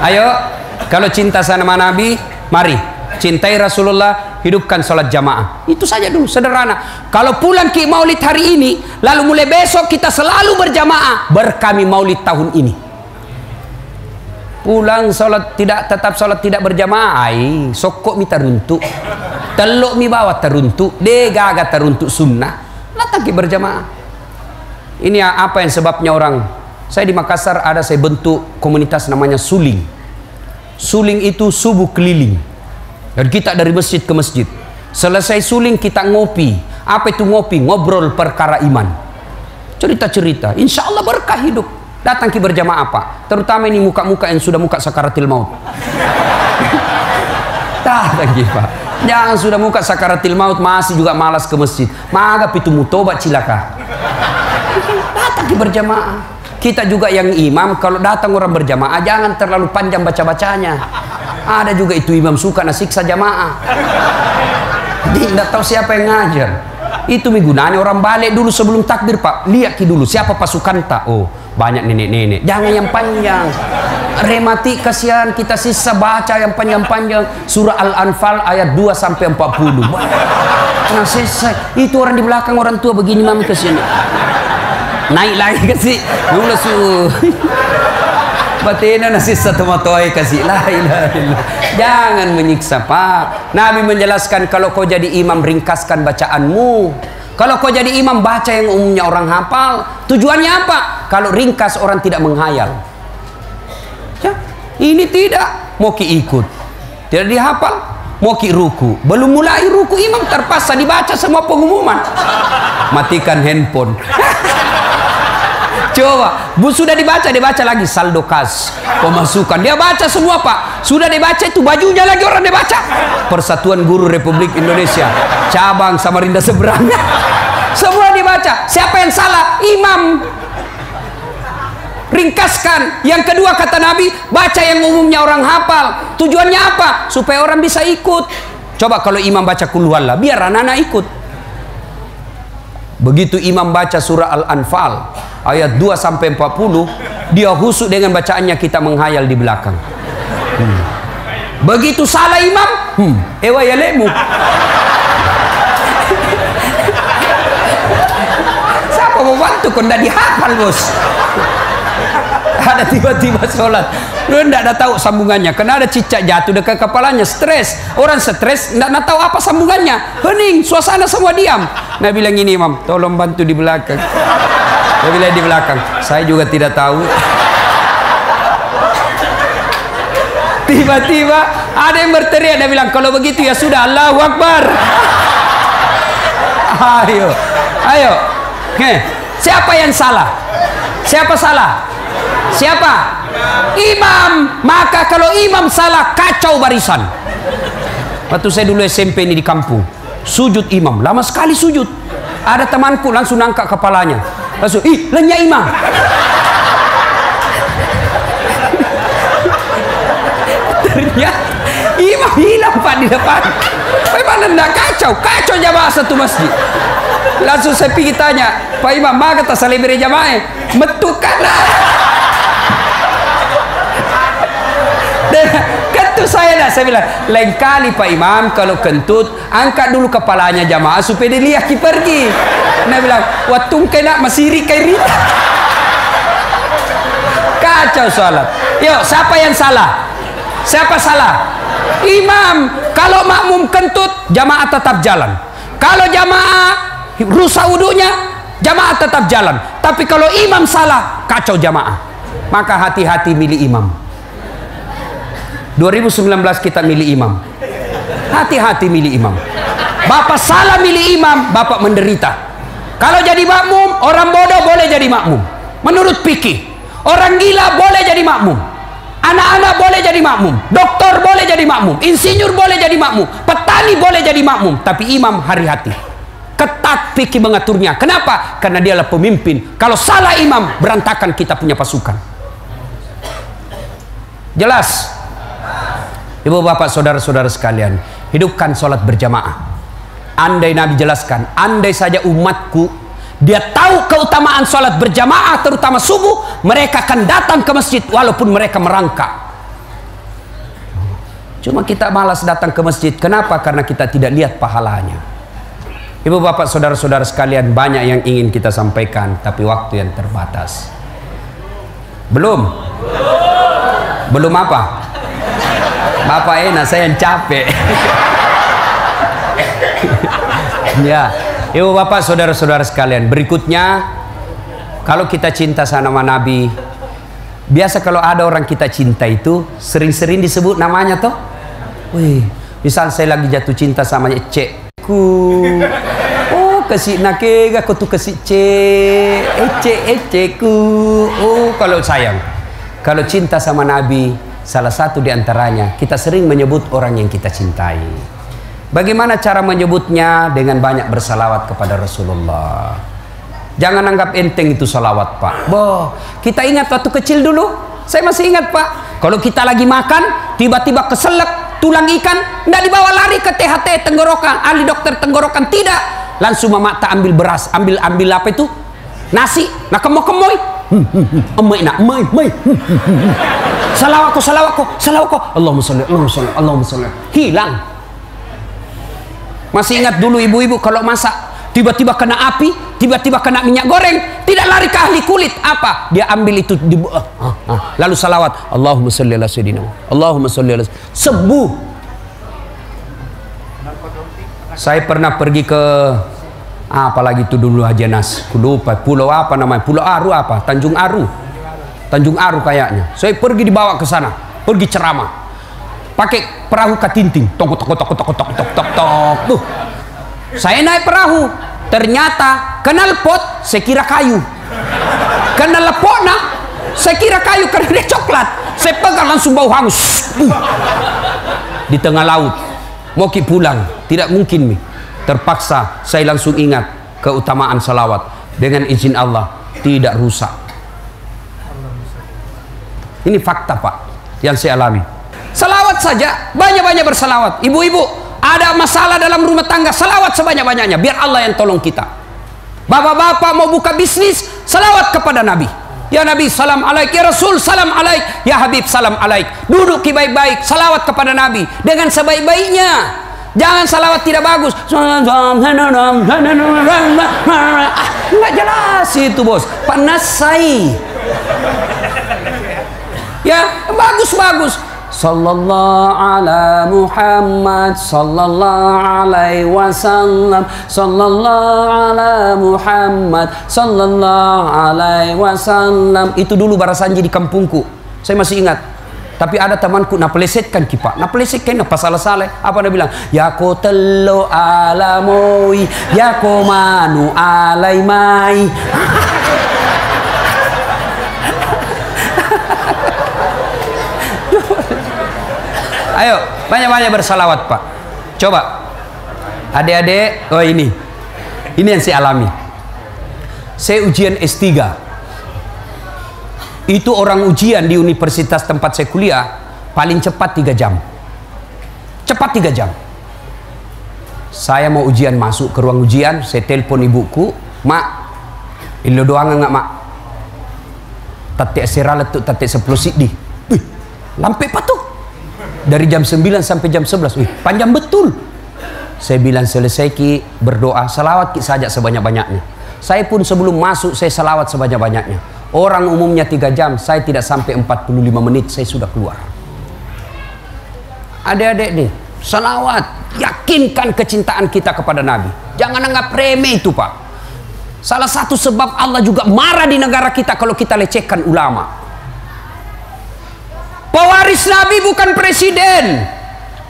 Ayo, kalau cinta sama Nabi, mari cintai Rasulullah, hidupkan sholat jamaah. Itu saja dulu, sederhana. Kalau pulang ke maulid hari ini, lalu mulai besok kita selalu berjamaah, berkami maulid tahun ini. Pulang sholat tetap sholat tidak berjamaah, sokok mi teruntuk, teluk mi bawa teruntuk, degaga teruntuk sunnah. Datang ke berjamaah. Ini apa yang sebabnya orang. Saya di Makassar ada saya bentuk komunitas namanya Suling. Suling itu subuh keliling. Dan kita dari masjid ke masjid. Selesai suling kita ngopi. Apa itu ngopi? Ngobrol perkara iman. Cerita-cerita. Insya Allah berkah hidup. Datang ke berjamaah, Pak. Terutama ini muka-muka yang sudah muka sakaratil maut. Datang ke, Pak. Jangan sudah muka sakaratil maut masih juga malas ke masjid. Maga pitu mutobat cilaka. Datang di berjamaah. Kita juga yang imam, kalau datang orang berjamaah jangan terlalu panjang baca-bacanya. Ada juga itu imam suka nasiksa jamaah. Tidak tahu siapa yang ngajar. Itu gunanya orang balik dulu sebelum takbir, Pak. Lihat dulu siapa pasukan tak. Oh, banyak nenek-nenek. Jangan yang panjang. Remati kasihan, kita sisa baca yang panjang-panjang. Surah Al-Anfal ayat 2 sampai 40. Nah, selesai. Itu orang di belakang orang tua begini, mami ke sini. Naik lagi kasih. Mula su. Batina nasi satu matoi kasih. La ilaha illallah. Jangan menyiksa, Pak. Nabi menjelaskan kalau kau jadi imam ringkaskan bacaanmu. Kalau kau jadi imam baca yang umumnya orang hafal. Tujuannya apa? Kalau ringkas orang tidak menghayal. Ya, ini tidak. Mau ki ikut. Tidak dihafal. Mau ki ruku. Belum mulai ruku imam terpaksa dibaca semua pengumuman. Matikan handphone. Coba, sudah dibaca lagi saldo kas, pemasukan. Dia baca semua, Pak. Sudah dibaca itu bajunya lagi orang dia baca. Persatuan Guru Republik Indonesia, cabang Samarinda seberang. Semua dibaca. Siapa yang salah? Imam. Ringkaskan. Yang kedua kata Nabi, baca yang umumnya orang hafal. Tujuannya apa? Supaya orang bisa ikut. Coba kalau imam baca Qul huwallah, biar anak-anak ikut. Begitu imam baca surah Al-Anfal ayat 2 sampai 40, dia husuk dengan bacaannya, kita menghayal di belakang. Begitu salah imam, ewa ya lemu. Siapa mau bantu kau ndak dihafal, Bos? Ada tiba-tiba sholat, lu ndak ada tahu sambungannya, karena ada cicak jatuh dekat kepalanya, stres. Orang stres ndak tahu apa sambungannya, hening, suasana semua diam. Nah bilang ini, imam, tolong bantu di belakang. Dia bilang di belakang, saya juga tidak tahu. Tiba-tiba ada yang berteriak, dia bilang kalau begitu ya sudah, Allahu Akbar. Ayo, ayo. Siapa yang salah? Siapa salah? Siapa? Imam. Maka kalau imam salah, kacau barisan. Waktu saya dulu SMP ini di kampung, sujud imam, lama sekali sujud. Ada temanku langsung angkat kepalanya, langsung, ih, lenyap imam. Ternyata imam hilang, Pak, di depan. Bagaimana enggak kacau? Kacau jamaah satu masjid. Langsung saya pergi tanya, Pak Imam, maka tak saling beri jamaah metukan. Kentut saya bilang, lain kali Pak Imam kalau kentut angkat dulu kepalanya jamaah supaya dia lihat pergi. Dia bilang, watung kena masih rika. Kacau sholat. Yuk, siapa yang salah? Siapa salah? Imam. Kalau makmum kentut, jamaah tetap jalan. Kalau jamaah rusak wudunya, jamaah tetap jalan. Tapi kalau imam salah, kacau jamaah. Maka hati-hati milih imam. 2019 kita milih imam. Hati-hati milih imam. Bapak salah milih imam, Bapak menderita. Kalau jadi makmum, orang bodoh boleh jadi makmum. Menurut fikih, orang gila boleh jadi makmum. Anak-anak boleh jadi makmum. Doktor boleh jadi makmum. Insinyur boleh jadi makmum. Petani boleh jadi makmum. Tapi imam hari-hati. Ketat fikih mengaturnya. Kenapa? Karena dialah pemimpin. Kalau salah imam, berantakan kita punya pasukan. Jelas? Ibu bapak saudara-saudara sekalian, hidupkan sholat berjamaah. Andai Nabi jelaskan, andai saja umatku dia tahu keutamaan sholat berjamaah, terutama subuh, mereka akan datang ke masjid walaupun mereka merangkak. Cuma kita malas datang ke masjid. Kenapa? Karena kita tidak lihat pahalanya. Ibu bapak saudara-saudara sekalian, banyak yang ingin kita sampaikan, tapi waktu yang terbatas. Belum apa? Bapak enak, saya yang capek. Ya, ibu bapak saudara-saudara sekalian, berikutnya, kalau kita cinta sama Nabi, biasa kalau ada orang kita cinta itu sering-sering disebut namanya toh. Wih, misal saya lagi jatuh cinta sama Ecekku. Oh, kasih nakega kau tuh kasih Ecekku. Oh, kalau sayang, kalau cinta sama Nabi, salah satu di antaranya kita sering menyebut orang yang kita cintai. Bagaimana cara menyebutnya? Dengan banyak bersalawat kepada Rasulullah. Jangan anggap enteng itu salawat, Pak. Boh, kita ingat waktu kecil dulu. Saya masih ingat, Pak. Kalau kita lagi makan, tiba-tiba keselak tulang ikan, nggak dibawa lari ke THT tenggorokan, ahli dokter tenggorokan, tidak. Langsung mama tak ambil beras, ambil apa itu? Nasi. Nah kemoy. Emai nak, emai. Salawatku. Allahumma sholli. Hilang. Masih ingat dulu ibu-ibu kalau masak, tiba-tiba kena api, tiba-tiba kena minyak goreng, tidak lari ke ahli kulit. Apa? Dia ambil itu, lalu salawat. Allahumma sholli ala sayyidina. Allahumma sholli ala sembuh. Saya pernah pergi ke apalagi itu dulu Haji Nas, lupa pulau apa namanya, Pulau Aru apa, Tanjung Aru kayaknya. Saya pergi dibawa ke sana, pergi ceramah, pakai perahu katinting, tok. Saya naik perahu, ternyata kenal pot, saya kira kayu. Kenal lepokna, saya kira kayu karena dia coklat. Saya pegang langsung bau hangus. Di tengah laut, mau pulang, tidak mungkin. Terpaksa saya langsung ingat keutamaan salawat. Dengan izin Allah, tidak rusak. Ini fakta, Pak, yang saya alami. Salawat saja, banyak-banyak bersalawat. Ibu-ibu, ada masalah dalam rumah tangga, salawat sebanyak-banyaknya, biar Allah yang tolong kita. Bapak-bapak mau buka bisnis, salawat kepada Nabi. Ya Nabi, salam alaik. Ya Rasul, salam alaik. Ya Habib, salam alaik. Duduk baik-baik, salawat kepada Nabi dengan sebaik-baiknya. Jangan salawat tidak bagus. Nggak jelas itu, bos. Panasai. Ya, bagus. Sallallahu ala Muhammad sallallahu alaihi wasallam, sallallahu ala Muhammad sallallahu alaihi wasallam. Itu dulu barasanji di kampungku. Saya masih ingat. Tapi ada temanku napelesetkan kipak, napelesetkan apa salah-salah. Apa dia bilang? Ya ko telo alamoi, ya ko manu alai mai. Ayo, banyak-banyak bersalawat, Pak. Coba. Adik-adik, oh ini yang saya alami. Saya ujian S3. Itu orang ujian di universitas tempat saya kuliah paling cepat 3 jam. Cepat 3 jam. Saya mau ujian, masuk ke ruang ujian, saya telepon ibuku, "Mak, ilo doang enggak, Mak? Tatik serah letuk tatik 10 di." Wih, lampe patuh. Dari jam 9 sampai jam 11. Wih, panjang betul. Saya bilang, selesai ki, berdoa, salawat ki saja sebanyak-banyaknya. Saya pun sebelum masuk saya salawat sebanyak-banyaknya. Orang umumnya 3 jam, saya tidak sampai 45 menit saya sudah keluar. Adik-adik nih, salawat, yakinkan kecintaan kita kepada Nabi. Jangan anggap remeh itu, Pak. Salah satu sebab Allah juga marah di negara kita kalau kita lecehkan ulama. Pewaris Nabi bukan presiden,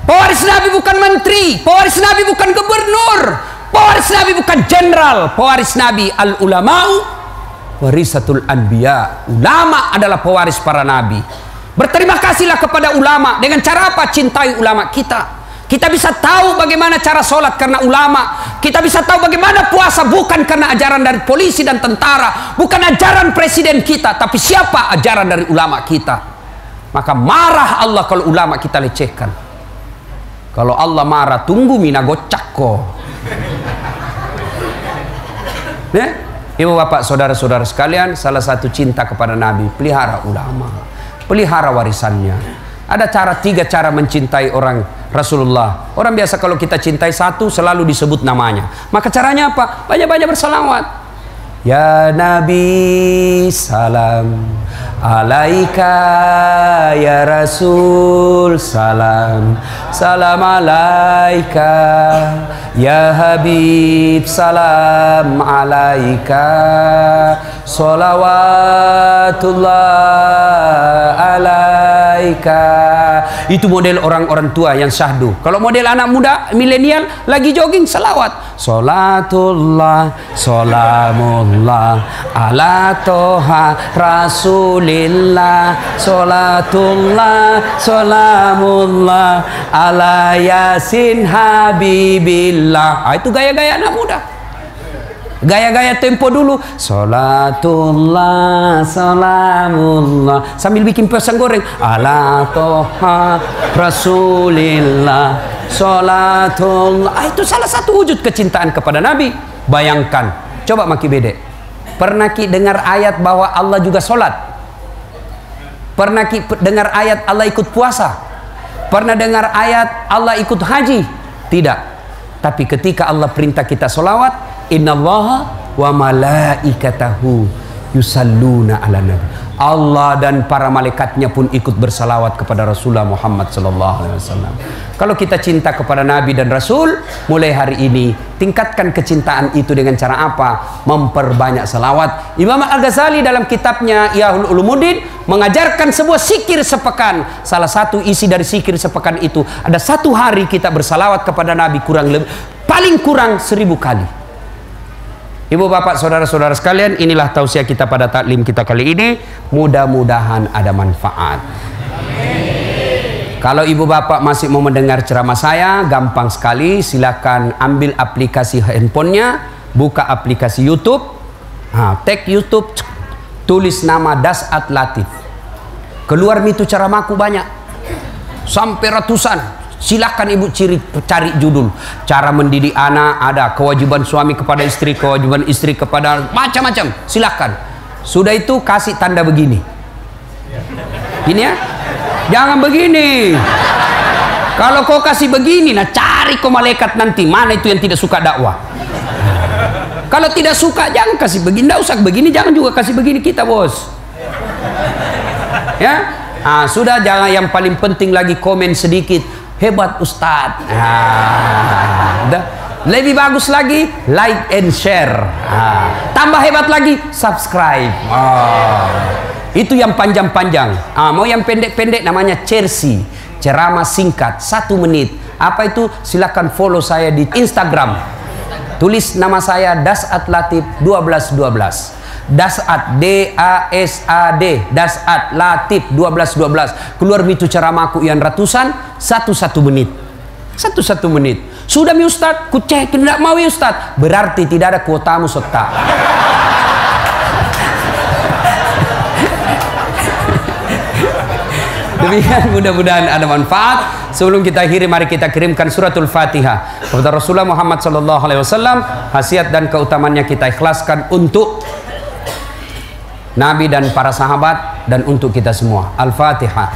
pewaris Nabi bukan menteri, pewaris Nabi bukan gubernur, pewaris Nabi bukan jenderal, pewaris Nabi al-ulama'u warisatul anbiya. Ulama adalah pewaris para nabi. Berterima kasihlah kepada ulama. Dengan cara apa? Cintai ulama kita. Kita bisa tahu bagaimana cara sholat karena ulama. Kita bisa tahu bagaimana puasa bukan karena ajaran dari polisi dan tentara, bukan ajaran presiden kita, tapi siapa? Ajaran dari ulama kita. Maka marah Allah kalau ulama kita lecehkan. Kalau Allah marah, tunggu mina gocak ko. Ibu bapak saudara-saudara sekalian, salah satu cinta kepada Nabi, pelihara ulama, pelihara warisannya. Ada 3 cara mencintai orang Rasulullah. Orang biasa kalau kita cintai satu selalu disebut namanya. Maka caranya apa? Banyak-banyak bersalawat. Ya Nabi salam alaika, ya Rasul salam, salam alaika, ya Habib salam alaika, salawatullah alaika. Itu model orang-orang tua yang syahdu. Kalau model anak muda milenial lagi jogging, salawat. Salatullah salamullah ala toha rasulillah, salatullah salamullah ala yasin habibillah. Itu gaya-gaya anak muda. Gaya-gaya tempo dulu. Salatullah, salamullah. Sambil bikin pisang goreng. Ala toha Rasulillah. Salatullah. Itu salah satu wujud kecintaan kepada Nabi. Bayangkan. Coba maki bede. Pernah ki dengar ayat bahwa Allah juga sholat? Pernah ki dengar ayat Allah ikut puasa? Pernah dengar ayat Allah ikut haji? Tidak. Tapi ketika Allah perintah kita sholawat, innallaha wa malaikatahu yusalluna ala nabi. Allah dan para malaikatnya pun ikut bersalawat kepada Rasulullah Muhammad sallallahu alaihi wasallam. Kalau kita cinta kepada Nabi dan Rasul, mulai hari ini tingkatkan kecintaan itu dengan cara apa? Memperbanyak salawat. Imam Al-Ghazali dalam kitabnya Ihya'ul Ulumuddin mengajarkan sebuah zikir sepekan. Salah satu isi dari zikir sepekan itu ada satu hari kita bersalawat kepada Nabi paling kurang 1000 kali. Ibu bapak saudara-saudara sekalian, inilah tausiah kita pada taklim kita kali ini. Mudah-mudahan ada manfaat. Kalau ibu bapak masih mau mendengar ceramah saya, gampang sekali. Silakan ambil aplikasi handphonenya, buka aplikasi YouTube, tag YouTube, tulis nama Das'at Latif. Keluar itu ceramahku banyak, sampai ratusan. Silakan ibu cari judul. Cara mendidik anak ada, kewajiban suami kepada istri, kewajiban istri kepada macam-macam. Silakan. Sudah itu kasih tanda begini. Ini ya. Jangan begini. Kalau kau kasih begini, nah cari kau malaikat nanti. Mana itu yang tidak suka dakwah? Kalau tidak suka jangan kasih begini. Tidak usah begini, jangan juga kasih begini kita, bos. Ya. Sudah, jangan, yang paling penting lagi komen sedikit. Hebat Ustadz. Lebih bagus lagi like and share. Tambah hebat lagi subscribe. Itu yang panjang-panjang. Mau yang pendek-pendek namanya cersi, ceramah singkat 1 menit. Apa itu? Silakan follow saya di Instagram. Tulis nama saya Das'at Latif 1212. Das'at, D-A-S-A-D, Das'at Latif 1212. Keluar itu ceramahku yang ratusan, 1 menit. 1 menit. Sudah mi Ustaz, ku cek, tidak mau ya Ustaz. Berarti tidak ada kuotamu serta. Demikian, mudah-mudahan ada manfaat. Sebelum kita akhiri, mari kita kirimkan suratul Fatihah kepada Rasulullah Muhammad sallallahu alaihi wasallam. Khasiat dan keutamannya kita ikhlaskan untuk Nabi dan para sahabat dan untuk kita semua. Al-Fatihah.